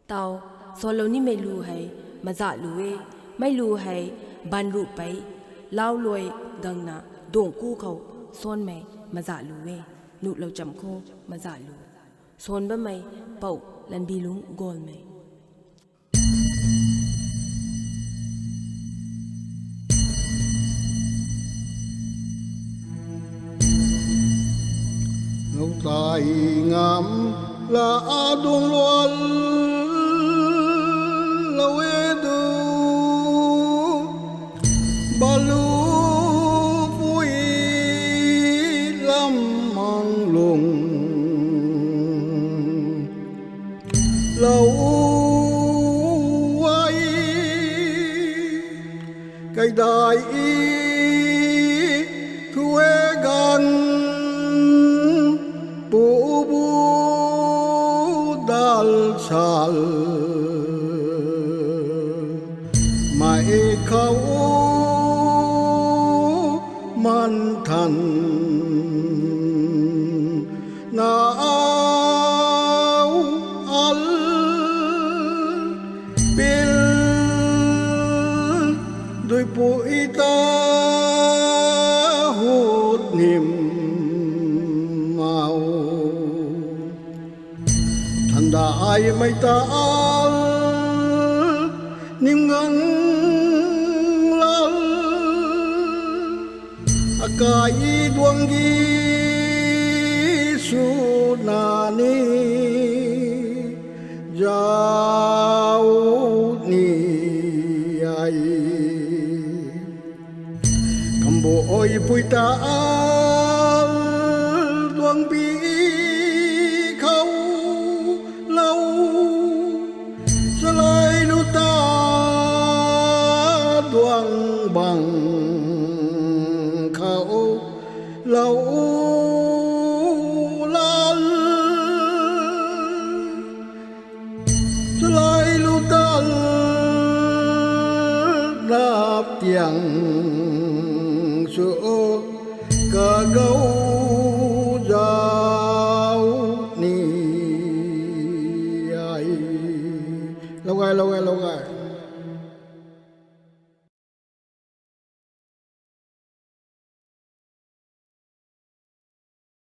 tao solo ni me lu hai maza luwe mai lu hai ban ru pai lao loi gangna dong ku khau son mai maza luwe nu lo cham kho maza lu son ba mai pau lan bi lung gol mai ngâu tai ngắm là đông loan lâu edu balu vui lắm mang lùng lâu ai cây đại thuê gan bu bu dal sal mai khâu man than na áo al bil đôi bụi ta hút niềm màu thành đại mây ta niềm ngân lal akai duang gi sunani jau ni ai kambo oi puita duang bi khâu lâu salai lu ta duang bằng khâu lâu lan salai lu ta đáp tiếng số cả gấu giáo ni ai lâu gai